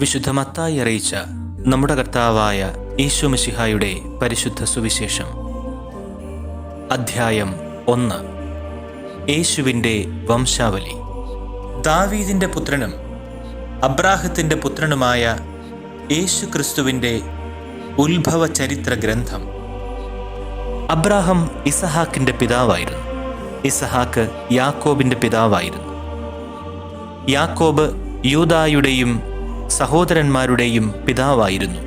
വിശുദ്ധ മത്തായി അറിയിച്ച നമ്മുടെ കർത്താവായ യേശു മിശിഹായുടെ പരിശുദ്ധ സുവിശേഷം. അധ്യായം 1. യേശുവിൻ്റെ വംശാവലി. ദാവീദിൻ്റെ പുത്രനും അബ്രാഹത്തിൻ്റെ പുത്രനുമായ യേശു ക്രിസ്തുവിൻ്റെ ഉത്ഭവ ചരിത്ര ഗ്രന്ഥം. അബ്രാഹം ഇസഹാക്കിൻ്റെ പിതാവായിരുന്നു. ഇസഹാക്ക് യാക്കോബിൻ്റെ പിതാവായിരുന്നു. യാക്കോബ് യൂദായുടെയും സഹോദരന്മാരുടെയും പിതാവായിരുന്നു.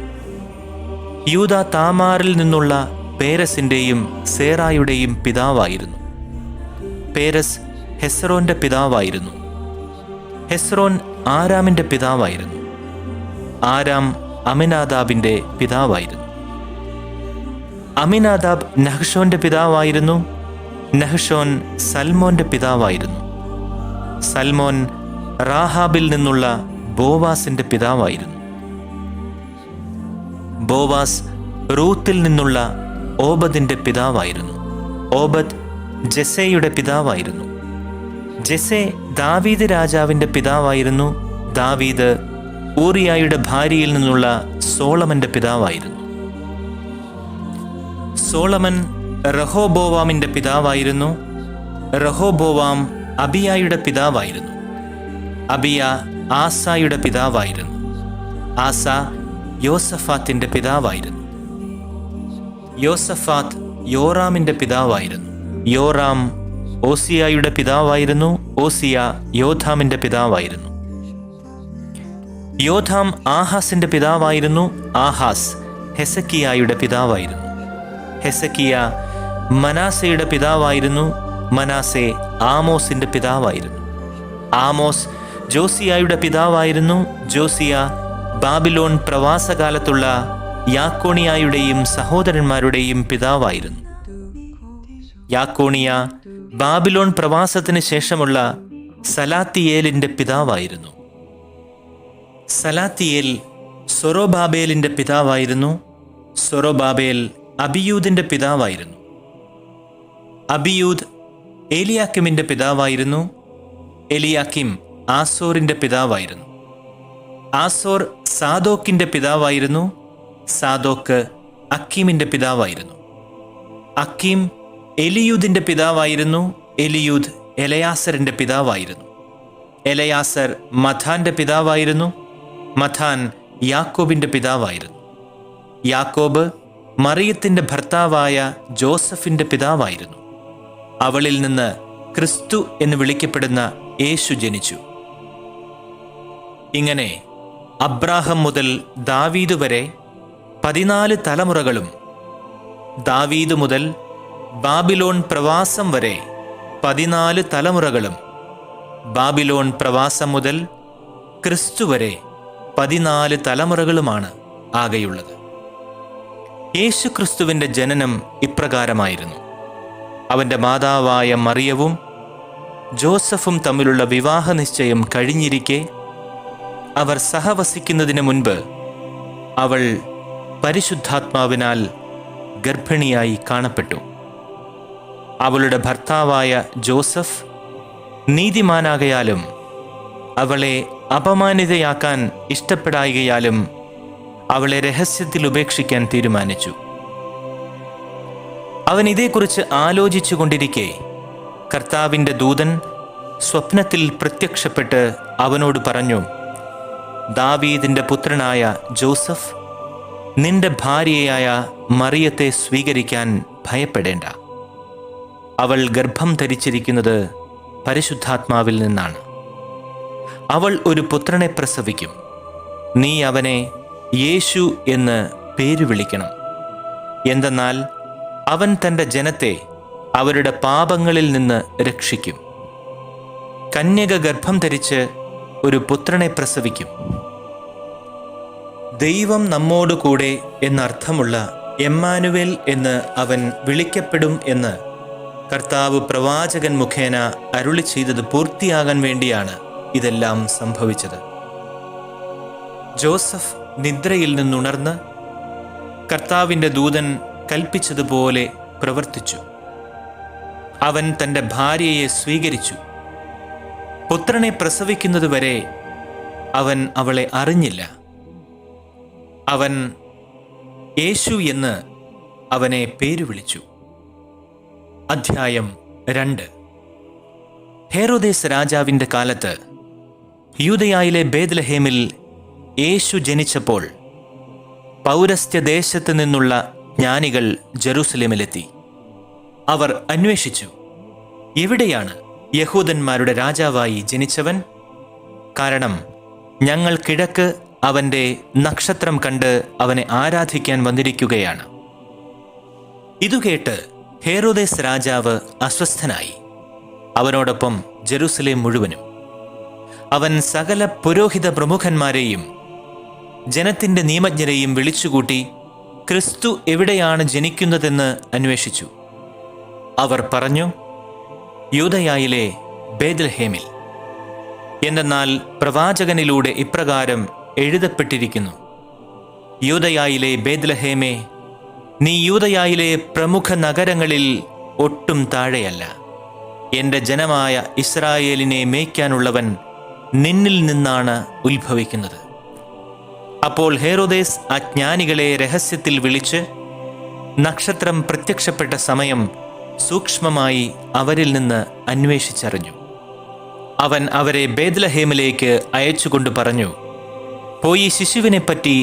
യൂദ താമാറിൽ നിന്നുള്ള പേരസിൻ്റെയും സേറായുടെയും പിതാവായിരുന്നു. പേരസ് ഹെസ്രോൻ്റെ പിതാവായിരുന്നു. ഹെസ്രോൻ ആരാമിൻ്റെ പിതാവായിരുന്നു. ആരാം അമിനാദാബിൻ്റെ പിതാവായിരുന്നു. അമിനാദാബ് നഹ്ഷോൻ്റെ പിതാവായിരുന്നു. നഹ്ഷോൻ സൽമോൻ്റെ പിതാവായിരുന്നു. സൽമോൻ റാഹാബിൽ നിന്നുള്ള ബോവാസിൻ്റെ പിതാവായിരുന്നു. ബോവാസ് റൂത്തിൽ നിന്നുള്ള ഓബദിൻ്റെ പിതാവായിരുന്നു. ഓബദ് ജെസയുടെ പിതാവായിരുന്നു. ജെസെ ദാവീദ് രാജാവിൻ്റെ പിതാവായിരുന്നു. ദാവീദ് ഊറിയായുടെ ഭാര്യയിൽ നിന്നുള്ള സോളമൻ്റെ പിതാവായിരുന്നു. സോളമൻ റഹോബോവാമിൻ്റെ പിതാവായിരുന്നു. റഹോബോവാം അബിയായുടെ പിതാവായിരുന്നു. അബിയ ആസായുടെ പിതാവായിരുന്നു. ആസ യോസഫാത്തിൻ്റെ പിതാവായിരുന്നു. യോസഫാത്ത് യോറാമിൻ്റെ പിതാവായിരുന്നു. യോറാം ഓസിയായുടെ പിതാവായിരുന്നു. ഓസിയ യോഥാമിൻ്റെ പിതാവായിരുന്നു. യോഥാം ആഹാസിൻ്റെ പിതാവായിരുന്നു. ആഹാസ് ഹെസക്കിയായുടെ പിതാവായിരുന്നു. ഹെസക്കിയ മനാസയുടെ പിതാവായിരുന്നു. മനാസെ ആമോസിൻ്റെ പിതാവായിരുന്നു. ആമോസ് ജോസിയായുടെ പിതാവായിരുന്നു. ജോസിയ ബാബിലോൺ പ്രവാസകാലത്തുള്ള യാക്കോണിയായുടെയും സഹോദരന്മാരുടെയും പിതാവായിരുന്നു. യാക്കോണിയ ബാബിലോൺ പ്രവാസത്തിന് ശേഷമുള്ള സലാത്തിയേലിൻ്റെ പിതാവായിരുന്നു. സലാത്തിയേൽ സൊറോബാബേലിൻ്റെ പിതാവായിരുന്നു. സൊറോബാബേൽ അബിയൂദിൻ്റെ പിതാവായിരുന്നു. അബിയൂദ് ഏലിയാക്കിമിൻ്റെ പിതാവായിരുന്നു. എലിയാക്കിം ആസോറിൻ്റെ പിതാവായിരുന്നു. ആസോർ സാദോക്കിൻ്റെ പിതാവായിരുന്നു. സാദോക്ക് അക്കീമിൻ്റെ പിതാവായിരുന്നു. അക്കീം എലിയൂദിൻ്റെ പിതാവായിരുന്നു. എലിയൂദ് എലയാസറിൻ്റെ പിതാവായിരുന്നു. എലയാസർ മഥാൻ്റെ പിതാവായിരുന്നു. മഥാൻ യാക്കോബിൻ്റെ പിതാവായിരുന്നു. യാക്കോബ് മറിയത്തിൻ്റെ ഭർത്താവായ ജോസഫിൻ്റെ പിതാവായിരുന്നു. അവളിൽ നിന്ന് ക്രിസ്തു എന്ന് വിളിക്കപ്പെടുന്ന യേശു ജനിച്ചു. ഇങ്ങനെ അബ്രാഹം മുതൽ ദാവീദ് വരെ 14 തലമുറകളും, ദാവീദ് മുതൽ ബാബിലോൺ പ്രവാസം വരെ 14 തലമുറകളും, ബാബിലോൺ പ്രവാസം മുതൽ ക്രിസ്തു വരെ 14 തലമുറകളുമാണ് ആകെയുള്ളത്. യേശു ക്രിസ്തുവിൻ്റെ ജനനം ഇപ്രകാരമായിരുന്നു. അവൻ്റെ മാതാവായ മറിയവും ജോസഫും തമ്മിലുള്ള വിവാഹ നിശ്ചയം കഴിഞ്ഞിരിക്കെ അവർ സഹവസിക്കുന്നതിന് മുൻപ് അവൾ പരിശുദ്ധാത്മാവിനാൽ ഗർഭിണിയായി കാണപ്പെട്ടു. അവളുടെ ഭർത്താവായ ജോസഫ് നീതിമാനാകയാലും അവളെ അപമാനിതയാക്കാൻ ഇഷ്ടപ്പെടായികയാലും അവളെ രഹസ്യത്തിൽ ഉപേക്ഷിക്കാൻ തീരുമാനിച്ചു. അവൻ ഇതേക്കുറിച്ച് ആലോചിച്ചു കൊണ്ടിരിക്കെ കർത്താവിൻ്റെ ദൂതൻ സ്വപ്നത്തിൽ പ്രത്യക്ഷപ്പെട്ട് അവനോട് പറഞ്ഞു, ദാവീദിൻ്റെ പുത്രനായ ജോസഫ്, നിന്റെ ഭാര്യയായ മറിയത്തെ സ്വീകരിക്കാൻ ഭയപ്പെടേണ്ട. അവൾ ഗർഭം ധരിച്ചിരിക്കുന്നത് പരിശുദ്ധാത്മാവിൽ നിന്നാണ്. അവൾ ഒരു പുത്രനെ പ്രസവിക്കും. നീ അവനെ യേശു എന്ന് പേര് വിളിക്കണം. എന്തെന്നാൽ അവൻ തൻ്റെ ജനത്തെ അവരുടെ പാപങ്ങളിൽ നിന്ന് രക്ഷിക്കും. കന്യക ഗർഭം ധരിച്ച് ഒരു പുത്രനെ പ്രസവിക്കും. ദൈവം നമ്മോട് കൂടെ എന്നർത്ഥമുള്ള എമ്മാനുവേൽ എന്ന് അവൻ വിളിക്കപ്പെടും എന്ന് കർത്താവ് പ്രവാചകൻ മുഖേന അരുളി ചെയ്തത് പൂർത്തിയാകാൻ വേണ്ടിയാണ് ഇതെല്ലാം സംഭവിച്ചത്. ജോസഫ് നിദ്രയിൽ നിന്നുണർന്ന് കർത്താവിൻ്റെ ദൂതൻ കൽപ്പിച്ചതുപോലെ പ്രവർത്തിച്ചു. അവൻ തൻ്റെ ഭാര്യയെ സ്വീകരിച്ചു. പുത്രനെ പ്രസവിക്കുന്നതുവരെ അവൻ അവളെ അറിഞ്ഞില്ല. അവൻ യേശു എന്ന് അവനെ പേരു വിളിച്ചു. അധ്യായം 2. ഹേറോദേസ് രാജാവിൻ്റെ കാലത്ത് യൂദയായിലെ ബേത്ലഹേമിൽ യേശു ജനിച്ചപ്പോൾ പൗരസ്ത്യദേശത്ത് നിന്നുള്ള ജ്ഞാനികൾ ജെറൂസലേമിലെത്തി. അവർ അന്വേഷിച്ചു, എവിടെയാണ് യഹൂദന്മാരുടെ രാജാവായി ജനിച്ചവൻ? കാരണം ഞങ്ങൾ കിഴക്ക് അവൻ്റെ നക്ഷത്രം കണ്ട് അവനെ ആരാധിക്കാൻ വന്നിരിക്കുകയാണ്. ഇതുകേട്ട് ഹേറോദേസ് രാജാവ് അസ്വസ്ഥനായി, അവനോടൊപ്പം ജെറൂസലേം മുഴുവനും. അവൻ സകല പുരോഹിത പ്രമുഖന്മാരെയും ജനത്തിൻ്റെ നിയമജ്ഞരെയും വിളിച്ചുകൂട്ടി ക്രിസ്തു എവിടെയാണ് ജനിക്കുന്നതെന്ന് അന്വേഷിച്ചു. അവർ പറഞ്ഞു, യൂദയായിലെ ബേത്ലഹേമിൽ. എന്തെന്നാൽ പ്രവാചകനിലൂടെ ഇപ്രകാരം എഴുതപ്പെട്ടിരിക്കുന്നു, യൂദയായിലെ ബേത്ലഹേമേ, നീ യൂദയായിലെ പ്രമുഖ നഗരങ്ങളിൽ ഒട്ടും താഴെയല്ല. എൻ്റെ ജനമായ ഇസ്രായേലിനെ മേയ്ക്കാനുള്ളവൻ നിന്നിൽ നിന്നാണ് ഉത്ഭവിക്കുന്നത്. അപ്പോൾ ഹേറോദേസ് അജ്ഞാനികളെ രഹസ്യത്തിൽ വിളിച്ച് നക്ഷത്രം പ്രത്യക്ഷപ്പെട്ട സമയം സൂക്ഷ്മമായി അവരിൽ നിന്ന് അന്വേഷിച്ചറിഞ്ഞു. അവൻ അവരെ ബേത്ലഹേമിലേക്ക് അയച്ചുകൊണ്ട് പറഞ്ഞു, പോയി ശിശുവിനെപ്പറ്റി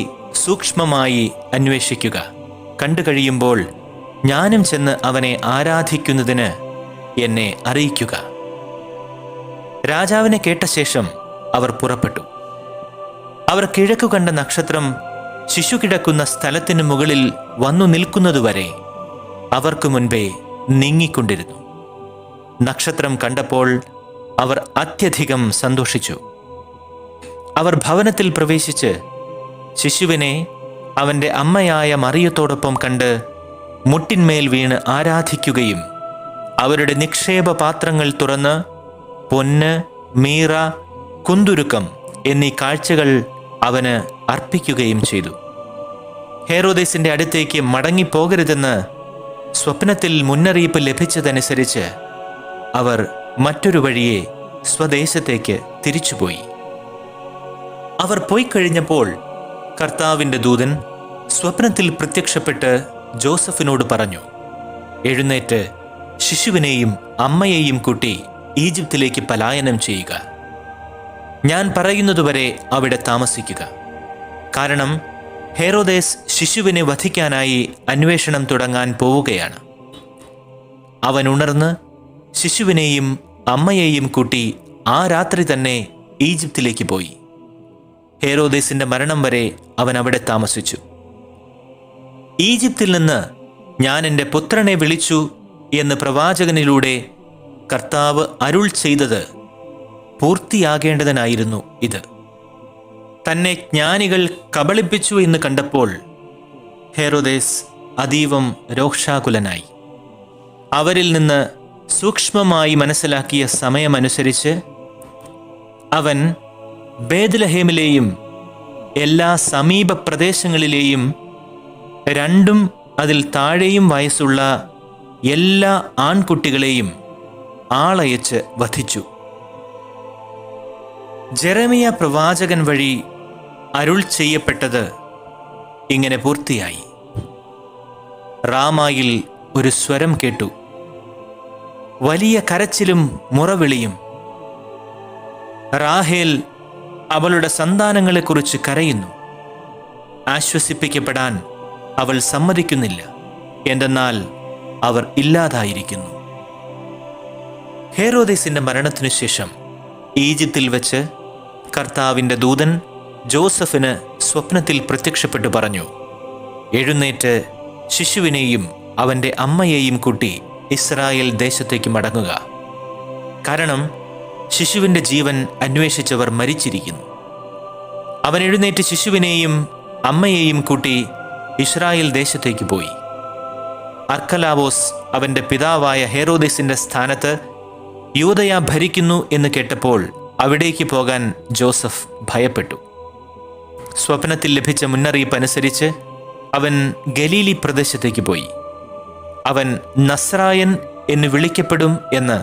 സൂക്ഷ്മമായി അന്വേഷിക്കുക. കണ്ടു കഴിയുമ്പോൾ ഞാനും ചെന്ന് അവനെ ആരാധിക്കുന്നതിന് എന്നെ അറിയിക്കുക. രാജാവിനെ കേട്ട ശേഷം അവർ പുറപ്പെട്ടു. അവർ കിഴക്കു കണ്ട നക്ഷത്രം ശിശു കിടക്കുന്ന സ്ഥലത്തിനു മുകളിൽ വന്നു നിൽക്കുന്നതുവരെ അവർക്ക് മുൻപേ നീങ്ങിക്കൊണ്ടിരുന്നു. നക്ഷത്രം കണ്ടപ്പോൾ അവർ അത്യധികം സന്തോഷിച്ചു. അവർ ഭവനത്തിൽ പ്രവേശിച്ച് ശിശുവിനെ അവൻ്റെ അമ്മയായ മറിയത്തോടൊപ്പം കണ്ട് മുട്ടിന്മേൽ വീണ് ആരാധിക്കുകയും അവരുടെ നിക്ഷേപ പാത്രങ്ങൾ തുറന്ന് പൊന്ന്, മീറ, കുന്തുരുക്കം എന്നീ കാഴ്ചകൾ അവന് അർപ്പിക്കുകയും ചെയ്തു. ഹേറോദേസിൻ്റെ അടുത്തേക്ക് മടങ്ങിപ്പോകരുതെന്ന് സ്വപ്നത്തിൽ മുന്നറിയിപ്പ് ലഭിച്ചതനുസരിച്ച് അവർ മറ്റൊരു വഴിയെ സ്വദേശത്തേക്ക് തിരിച്ചുപോയി. അവർ പോയി കഴിഞ്ഞപ്പോൾ കർത്താവിൻ്റെ ദൂതൻ സ്വപ്നത്തിൽ പ്രത്യക്ഷപ്പെട്ട് ജോസഫിനോട് പറഞ്ഞു, എഴുന്നേറ്റ് ശിശുവിനെയും അമ്മയെയും കൂട്ടി ഈജിപ്തിലേക്ക് പലായനം ചെയ്യുക. ഞാൻ പറയുന്നതുവരെ അവിടെ താമസിക്കുക. കാരണം ഹേറോദേസ് ശിശുവിനെ വധിക്കാനായി അന്വേഷണം തുടങ്ങാൻ പോവുകയാണ്. അവൻ ഉണർന്ന് ശിശുവിനെയും അമ്മയെയും കൂട്ടി ആ രാത്രി തന്നെ ഈജിപ്തിലേക്ക് പോയി. ഹേറോദേസിന്റെ മരണം വരെ അവൻ അവിടെ താമസിച്ചു. ഈജിപ്തിൽ നിന്ന് ഞാൻ എൻ്റെ പുത്രനെ വിളിച്ചു എന്ന് പ്രവാചകനിലൂടെ കർത്താവ് അരുൾ ചെയ്തത് പൂർത്തിയാകേണ്ടതിനായിരുന്നു ഇത്. തന്നെ ജ്ഞാനികൾ കബളിപ്പിച്ചു എന്ന് കണ്ടപ്പോൾ ഹേറോദേസ് അതീവം രോഷാകുലനായി. അവരിൽ നിന്ന് സൂക്ഷ്മമായി മനസ്സിലാക്കിയ സമയമനുസരിച്ച് അവൻ ബേത്ലഹേമിലെയും എല്ലാ സമീപ പ്രദേശങ്ങളിലെയും 2 അതിൽ താഴെയും വയസ്സുള്ള എല്ലാ ആൺകുട്ടികളെയും ആളയച്ച് വധിച്ചു. ജെറമിയ പ്രവാചകൻ വഴി അരുൾ ചെയ്യപ്പെട്ടത് ഇങ്ങനെ പൂർത്തിയായി. റാമായിൽ ഒരു സ്വരം കേട്ടു, വലിയ കരച്ചിലും മുറവിളിയും. റാഹേൽ അവളുടെ സന്താനങ്ങളെക്കുറിച്ച് കരയുന്നു. ആശ്വസിപ്പിക്കപ്പെടാൻ അവൾ സമ്മതിക്കുന്നില്ല, എന്തെന്നാൽ അവർ ഇല്ലാതായിരിക്കുന്നു. ഹേറോദേസിന്റെ മരണത്തിനു ശേഷം ഈജിപ്തിൽ വെച്ച് കർത്താവിൻ്റെ ദൂതൻ ജോസഫിന് സ്വപ്നത്തിൽ പ്രത്യക്ഷപ്പെട്ടു പറഞ്ഞു, എഴുന്നേറ്റ് ശിശുവിനെയും അവൻ്റെ അമ്മയെയും കൂട്ടി ഇസ്രായേൽ ദേശത്തേക്ക് മടങ്ങുക. കാരണം ശിശുവിൻ്റെ ജീവൻ അന്വേഷിച്ചവർ മരിച്ചിരിക്കുന്നു. അവൻ എഴുന്നേറ്റ് ശിശുവിനെയും അമ്മയെയും കൂട്ടി ഇസ്രായേൽ ദേശത്തേക്ക് പോയി. അർക്കലാവോസ് അവൻ്റെ പിതാവായ ഹേറോദേസിൻ്റെ സ്ഥാനത്ത് യൂദയ ഭരിക്കുന്നു എന്ന് കേട്ടപ്പോൾ അവിടേക്ക് പോകാൻ ജോസഫ് ഭയപ്പെട്ടു. സ്വപ്നത്തിൽ ലഭിച്ച മുന്നറിയിപ്പ് അനുസരിച്ച് അവൻ ഗലീലി പ്രദേശത്തേക്ക് പോയി. അവൻ നസ്രായൻ എന്ന് വിളിക്കപ്പെടും എന്ന്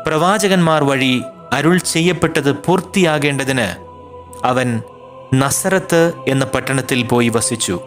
പ്രവാചകന്മാർ വഴി അരുൾ ചെയ്യപ്പെട്ടത് പൂർത്തിയാകേണ്ടതിന് അവൻ നസറത്ത് എന്ന പട്ടണത്തിൽ പോയി വസിച്ചു.